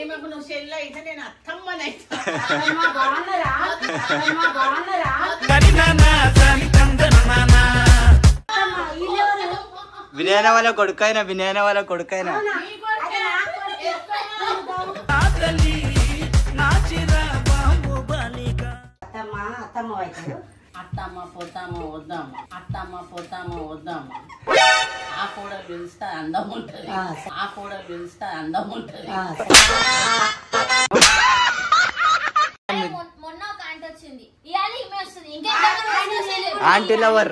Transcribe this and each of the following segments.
నువ్వు చెల్లి అయితే నేను అత్తమ్మనైతే వినయన వాళ్ళ కొడుకైనా వినయన వాళ్ళ కొడుకైనా అత్తమ్మ పోతామో వద్దామా అత్తమ్మ పోతామో వద్దామా ఆ కూడా పిలిస్తే అందం ఉంటది ఆ కూడా పిలిస్తే అందం ఉంటది మొన్న ఒక ఆంటీ వచ్చింది ఆంటీ లవర్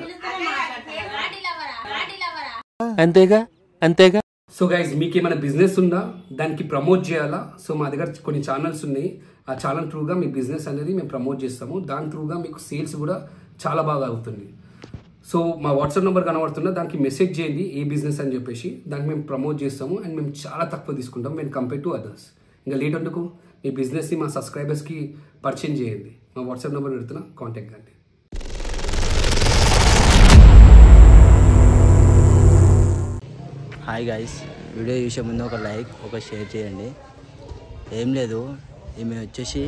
అంతేగా అంతేగా. సో గైస్ మీకు ఏమైనా బిజినెస్ ఉందా, దానికి ప్రమోట్ చేయాలా? సో మా దగ్గర కొన్ని ఛానల్స్ ఉన్నాయి. ఆ ఛానల్ త్రూగా మీ బిజినెస్ అనేది మేము ప్రమోట్ చేస్తాము. దాని త్రూగా మీకు సేల్స్ కూడా చాలా బాగా అవుతుంది. సో మా వాట్సాప్ నెంబర్ కనబడుతున్నా, దానికి మెసేజ్ చేయండి ఏ బిజినెస్ అని చెప్పేసి. దానికి మేము ప్రమోట్ చేస్తాము అండ్ మేము చాలా తక్కువ తీసుకుంటాం మేము కంపేర్ టు అదర్స్. ఇంకా లేట్ అందుకు మీ బిజినెస్ని మా సబ్స్క్రైబర్స్కి పరిచయం చేయండి. మా వాట్సాప్ నెంబర్ పెడుతున్నా, కాంటాక్ట్ కండి. హాయ్ గాయ్స్, వీడియో చూసే ముందు ఒక లైక్ ఒక షేర్ చేయండి. ఏం లేదు, ఈమె వచ్చేసి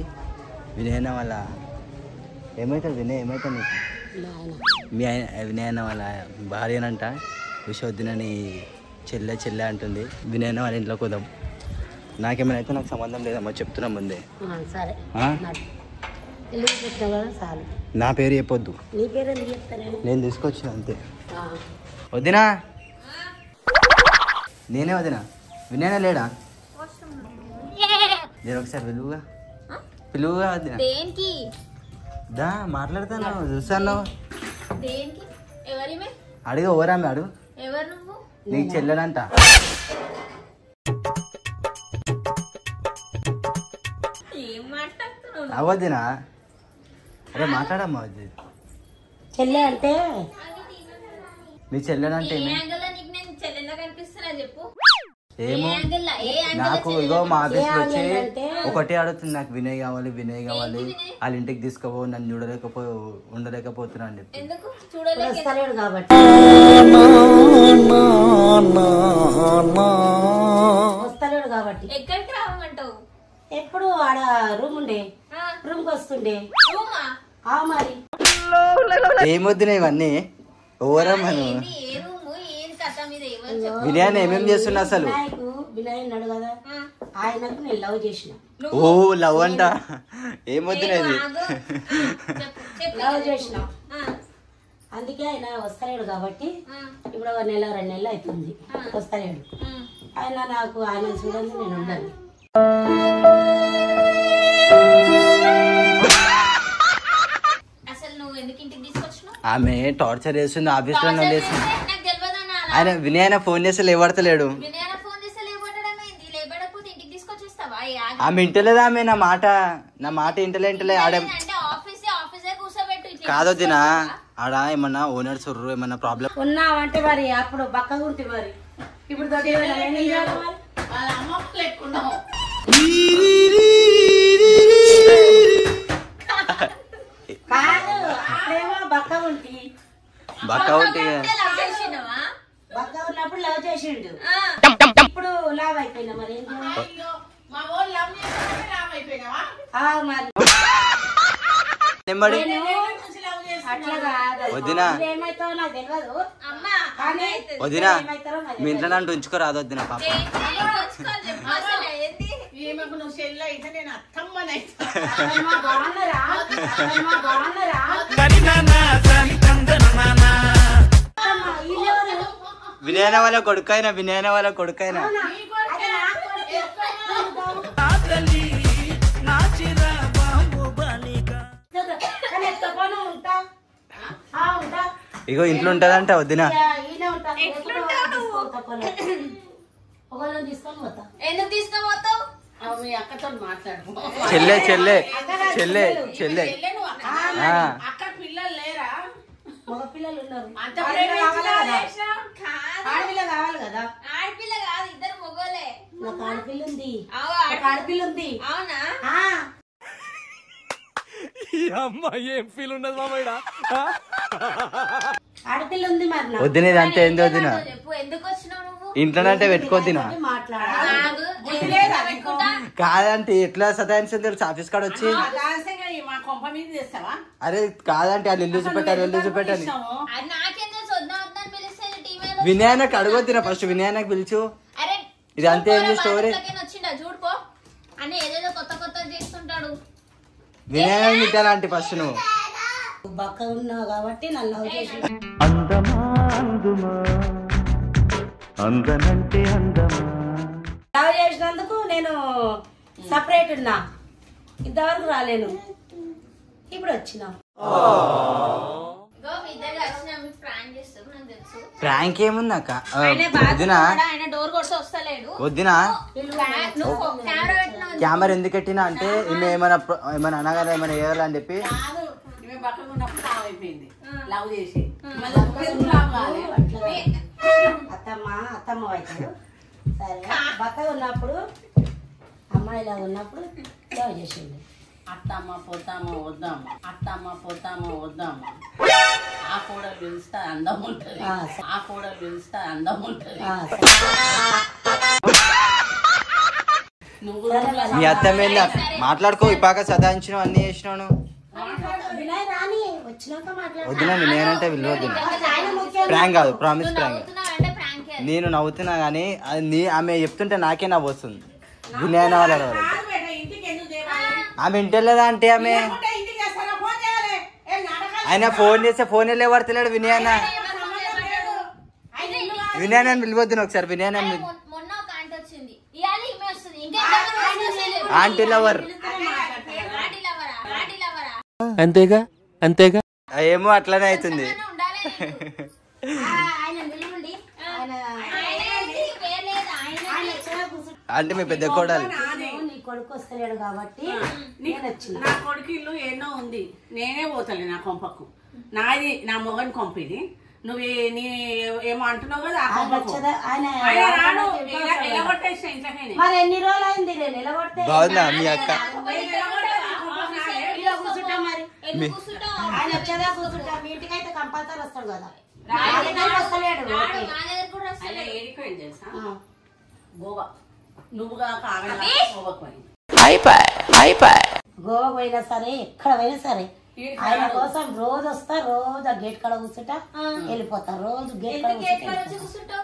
వినయన వాళ్ళ ఏమవుతుంది ఏమవుతుంది మీ వినయన వాళ్ళ భార్యనంట. విశ్వద్దినని చెల్లె అంటుంది. వినయన వాళ్ళ ఇంట్లోకి పోదాం. నాకేమైనా అయితే నాకు సంబంధం లేదమ్మా, చెప్తున్నా ముందే. నా పేరు చెప్పొద్దు, నేను తీసుకొచ్చిన అంతే. వదినా, నేనే వదినా. వినయన లేడా? నేను ఒకసారి పిలువుగా వదినా. దా మాట్లాడతాను, చూస్తాను. అడుగు ఎవరామె, అడుగు. నీకు చెల్లెనంట. అవద్దినా? అరే మాట్లాడమ్మా. వద్దు చెల్లె అంటే మీ చెల్లెనంటే ఏమో నాకు ఇగో మా ఆఫీస్ వచ్చి ఒకటే అడుగుతుంది, నాకు వినయ్ కావాలి వాళ్ళ ఇంటికి తీసుకోపో, నన్ను ఉండలేకపోతున్నా అని చెప్పి. వస్తలేడు కాబట్టి ఎక్కడికి రావమంటావు? ఎప్పుడు ఆడ రూమ్ ఉండే రూమ్కి వస్తుండే. మరి ఏమొద్దునా ఇవన్నీ ఓరమ్మను. వినయాన్ని ఏమేమి చేస్తున్నా అసలు? వినయ్ ఉన్నాడు కదా, ఆయనకు నేను లవ్ చేసిన. ఓ లవ్ అంట, ఏమొద్దునా ఇది? లవ్ చేసిన, అందుకే ఆయన వస్తలేడు కాబట్టి ఇప్పుడు 1 నెల 2 నెలలు అవుతుంది వస్తలేడు. ఆయన నాకు ఆయన చూడండి నేను ఉండను. ఆమె టార్చర్ చేస్తుంది, ఆఫీస్ లో లేస్తుంది. ఆయన వినయన ఫోన్ చేస్తే లేవడతలేడు. ఆమె ఇంటలేదా? ఆమె నా మాట ఇంటలే ఆడ కాదొద్దినా. ఆడ ఏమన్నా ఓనర్స్ ఏమన్నా ప్రాబ్లం ఉన్నావంటే మరి అప్పుడు బక్కగా ఉంటుంది. మరి ఇప్పుడు కాదు, అప్పుడేమో బక్క ఉంటే బక్క ఉన్నప్పుడు లవ్ చేసిండు, ఇప్పుడు లావ్ అయిపోయినా. మరి ఏం మరి అట్లా కాదు. వదినా ఏమైతావో నాకు తెలియదు. వదినా మీ ఇంట్లో నన్ను ఉంచుకోరాదు వద్దినా. పాప నువ్వు చెల్లి అయితే నేను అత్తమ్మనైతే వినయన వాళ్ళ కొడుకైనా ఇగో ఇంట్లో ఉంటదంట వద్దినా. చెల్లె అక్కడ పిల్లలు లేరా? మగ పిల్లలు ఉన్నారు. ఆడపిల్ల కావాలి కదా. ఆడపిల్ల కాదు, ఇద్దరు మొగోలే. నాకు ఆడపిల్ల ఉంది, ఆడపిల్ల ఉంది. అవునా? అమ్మాయి ఏం ఫీల్ ఉండదు మామయ్య. ఆడపిల్ల ఉంది. మరి వద్దినేది అంతే ఏంది వద్దినా? ఎందుకు వచ్చినావు నువ్వు? ఇంట్లోనంటే పెట్టుకోద్దినా. కాదంటే ఎట్లా సతాయించింది తెలుసు ఆఫీస్ కాడ వచ్చి. మా కొంప మీద చేస్తావా? అరే కాదంటే వాళ్ళు ఇల్లు చూపెట్టాలి ఇల్లు చూపెట్టాలి. వినయానికి అడగొద్దిన ఫస్ట్ వినయానికి పిలుచు. ఇది అంతే ఏంది స్టోరీ. చూడుకో అని ఏదేదో కొత్త కొత్త చేస్తుంటాడు. వినయాన్ని తిట్టాలంటే ఫస్ట్ నువ్వు బక్క ఉన్నావు కాబట్టి నన్ను లవ్ చేసి లవ్ చేసినందుకు నేను సపరేట్ ఉన్నా, ఇంతవరకు రాలేను, ఇప్పుడు వచ్చినా. ప్రాంక్ ఏముంది అక్క? వద్దినా వద్దినా కెమెరా ఎందుకు పెట్టినా అంటే ఈమె ఏమైనా అనగానే ఏమైనా వేయాలని చెప్పి అత్తమ్మ అవుతాడు. సరే బక్క ఉన్నప్పుడు అమ్మాయిలా ఉన్నప్పుడు లవ్ చేసింది. అత్తమ్మ పోతామా వద్దామా, అత్తమ్మ పోతామా వద్దామా, ఆ కూడా పిలిస్తే అందం ఉంటుంది, ఆ కూడా పిలిస్తే అందం ఉంటుంది. నువ్వు మీ అత్తమ్మ మాట్లాడుకో ఇపాక సదాయించిన అన్ని చేసినాను. వద్దునా నేనంటే విలువద్దు. ప్రాంక్ కాదు, ప్రామిస్ ప్రాంక్. నేను నవ్వుతున్నా కానీ ఆమె చెప్తుంటే నాకే నవ్వు వస్తుంది. వినయన వాళ్ళ ఆమె ఇంటలేదా అంటే ఆమె ఆయన ఫోన్ చేస్తే ఫోన్ వెళ్ళే పడతలేడు. వినయన వినయన పిలవద్దు ఒకసారి. వినయన ఆంటీ లవర్ అంతేగా అంతేగా ఏమో అట్లనే అవుతుంది. అంటే మీ పెద్ద కోడలు కొడుకు వస్తలేడు కాబట్టి నా కొడుకు ఇల్లు ఎన్నో ఉంది, నేనే పోతలే నా కొంపకు. నాది నా మొగని కొంప ఇది. నువ్వు ఏమో అంటున్నావు కదా మరి ఎన్ని రోజులు అయింది నేను నిలబడితే. బాగుందా మీ అక్క? కూర్చుంటా మరి ఆయన వచ్చేదా కూర్చుంటా. మీ ఇంటికి అయితే కంపల్సరీ వస్తాడు కదా. వస్తలేడు గోవా. నువ్వు కాక గోవా పోయినా సరే ఎక్కడ పోయినా సరే ఆయన కోసం రోజు వస్తా, రోజు ఆ గేట్ కాడ కూర్చుంటా, వెళ్ళిపోతా. రోజు గేట్ కాడ కూర్చుంటా.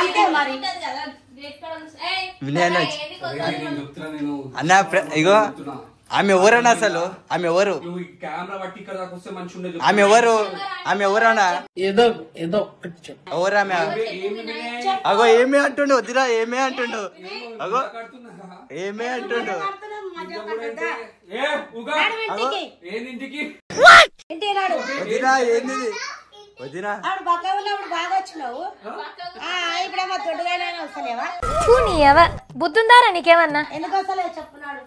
అంతే మరి. అన్న ఇగో ఆమె ఎవరన్నా అసలు? ఆమె ఎవరు? ఆమె ఎవరు? ఆమె ఎవరన్నా? ఏదో ఏదో ఎవరామె? అగో ఏమే అంటుండు. వద్దురా ఏమే అంటుండు. అగో ఏమే అంటుండు. వదినా ఏంది వదినా? ఆవిడ బక్క ఉన్నప్పుడు బాగా వచ్చినావు, ఇప్పుడేమో దొడ్డుగానే వస్తలేవా? బుద్ధుందారా నీకేమన్నా? ఎందుకు వస్తలేవు చెప్పున్నాడు.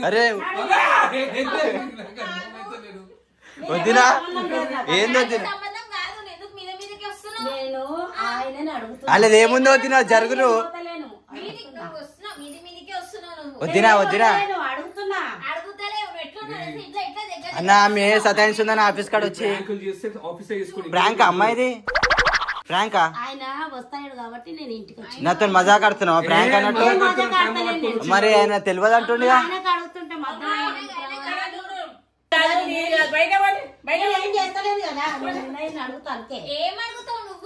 అరే వదినా ఏంది వదినా? నేను ఆయనని అడుగుతున్నా. వాళ్ళది ఏముందో వదినా జరుగులు. వదినా వదినా అడుగుతున్నా. అన్న ఆమె సతాయిస్తుందని ఆఫీస్ కాడ వచ్చి ప్రాంక్ అమ్మాయిది ప్రాంకా? ఆయన వస్తాడు కాబట్టి నేను ఇంటికి వచ్చి నాతో మజాక్ ఆడుతున్నావా ప్రాంక్ అన్నట్టు? మరి ఆయన తెలియదు అంటుండే. అడుగుతుంటే అడుగుతా అంతే.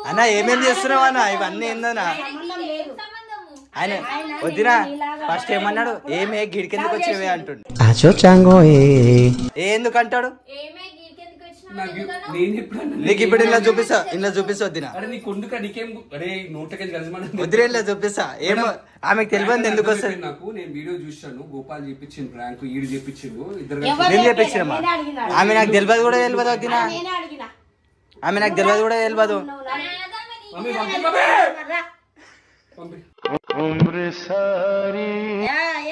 అన్న ఏమేం చేస్తున్నావు అన్న? ఇవన్నీ ఏందన్నా ఆయన? వద్దినా ఫస్ట్ ఏమన్నాడు? ఏమే గిడికెందుకు వచ్చినవే అంటుండు. ఎందుకంటాడు? నీకు ఇప్పుడు ఇలా చూపిస్తా, ఇలా చూపిస్తా. వద్దినా వద్దిరే ఇలా చూపిస్తా. ఏమో ఆమెకు తెలియదు ఎందుకు వస్తుంది. నాకు నేను వీడియో చూసాను, గోపాల్ చెప్పించింది ప్రాంక్, ఈడు చెప్పించిండు, ఇద్దరు నేను చెప్పించినమ్మా. ఆమె నాకు తెలియదు కూడా తెలియదు. వద్దినా ఆమె నాకు తెలియదు కూడా తెలియదు.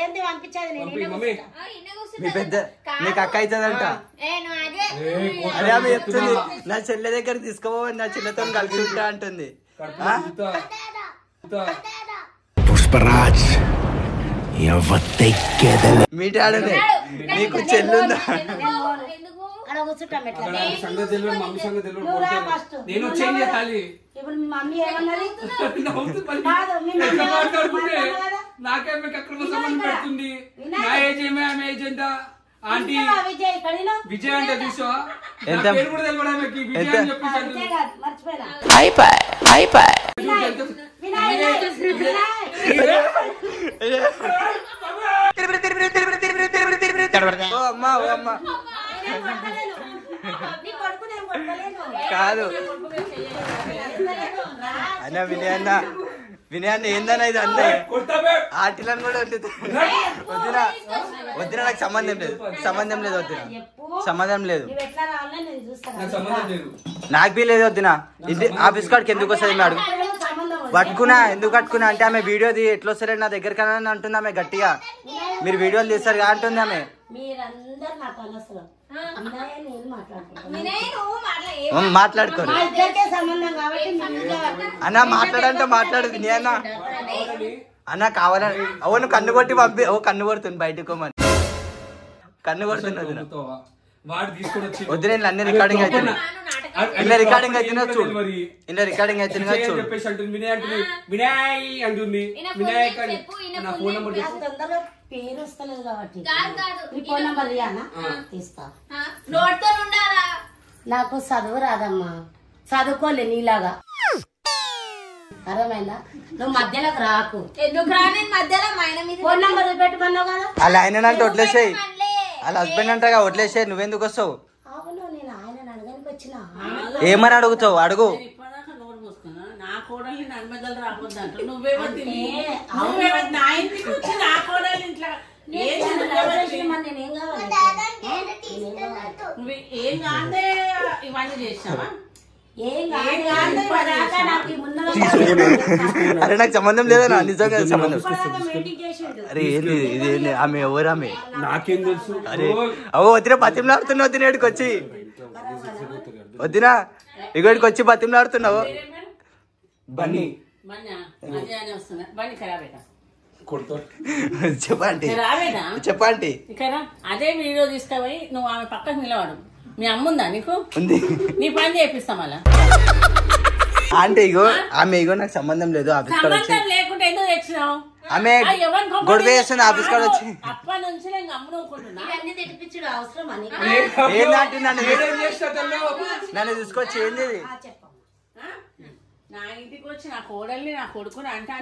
ఏంటి పంపించేది? మీ పెద్ద నీకు అక్క అవుతుందంట. అదే ఆమె చెప్తుంది నా చెల్లె దగ్గర తీసుకోపోవాలి, నా చెల్లెతో కలిసి ఉంటా అంటుంది. పుష్పరాజ్ మీ డాడనే నీకు చెల్లుందా? ఇప్పుడు మీ మమ్మీ ఏమన్నది? నాకే మీకు అక్రమ సంబంధం పెడుతుంది. నా ఏజ్ ఏమే, ఆమె ఏజ్ ఎంత? ఆంటీ విజయ్ కడిలో విజయ్ అంటే చూసా ఎంత? పేరు కూడా తెలియదు ఆమెకి. విజయ్ అని చెప్పేసి అంటుంది. మర్చిపోయినా ఓ అమ్మా ఓ అమ్మా కాదు అన్న వినయ్ అన్న ఏందన్నా ఇది అన్నీ ఆటిలను కూడా వద్దురా వద్దురా నాకు సంబంధం లేదు వద్దురా సంబంధం లేదు నాకు బీ లేదు వద్దునా ఇది ఆఫీస్ కాడికి ఎందుకు వస్తుంది మేడం పట్టుకున్నా ఎందుకు కట్టుకున్నా అంటే ఆమె వీడియో ఎట్లా వస్తారండి నా దగ్గర కానీ అంటుంది ఆమె గట్టిగా మీరు వీడియోలు తీస్తారు కదా అంటుంది ఆమె మాట్లాడుకోరు అన్న మాట్లాడంటే మాట్లాడు అన్న అన్న కావాలని అవును కన్ను కొట్టి పంపి కన్ను కొడుతుంది బయటకు కన్ను కొడుతున్నది వద్దు నేను అన్ని రికార్డింగ్ అవుతుంది ఇలా రికార్డింగ్ అవుతున్నా చూడు ఇలా రికార్డింగ్ అవుతున్నా చూడు పేరు వస్తలేదు కాబట్టి ఫోన్ నెంబర్ తీస్తా. నాకు చదువు రాదమ్మా, చదువుకోలే నీలాగా. అర్థమైందా? నువ్వు మధ్యలోకి రాకు. ఎందుకు రా? నేను మధ్యలో ఫోన్ నెంబర్ పెట్టుకున్నావు కదా. అలా ఆయన అంటే వదిలేసాయి, వాళ్ళ హస్బెండ్ అంటగా వదిలేసాయి. నువ్వెందుకు వస్తావు? అవును నేను ఆయన అడగడానికి వచ్చిన. ఏమని అడుగుతావు? అడుగు. నా కోడల్ని నన్మెదలు రావద్దు అంట. నువ్వేమో నా ఇంటికి వచ్చి నా కోడలు ఇంట్లో ఏం కాదే ఇవన్నీ చేసావా? అరే నాకు సంబంధం లేదా? నిజంగా సంబంధం. అరే ఏంది ఇది? ఆమె ఎవరు? ఆమె నాకేం తెలుసు? అరే అవో వదిన బతిమలాడుతున్నావు. వదిన ఇక్కడికి వచ్చి వదినా ఇక్కడికి వచ్చి బతిమలాడుతున్నావు. బన్నీ చెప్పండి చెప్పండి. అదే వీడియో తీసుకుపోయి నువ్వు ఆమె పక్కకు నిలవాడు. మీ అమ్ముందా నీకు? ఉంది. నీ పని చేపిస్తాం అలా. అంటే ఇగో ఆమె ఇగో నాకు సంబంధం లేదు. ఆఫీస్ కాడ వచ్చి లేకుంటే ఎందుకు తెచ్చినావు? ఆమె గొడవ చేస్తుంది ఆఫీస్ కాడ వచ్చి. అప్పటి నుంచి నేను గమ్మునుకుంటున్నా. అవసరం అని ఏంటంటే నన్ను తీసుకొచ్చి ఏంది నా ఇంటికి వచ్చి నా కోడల్ని నా కొడుకుని అంటే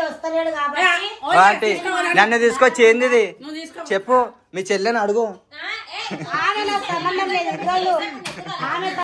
వస్తలేడు కాబట్టి నన్ను తీసుకొచ్చి ఏంది చెప్పు. మీ చెల్లెని అడుగు. సంబంధం లేదు.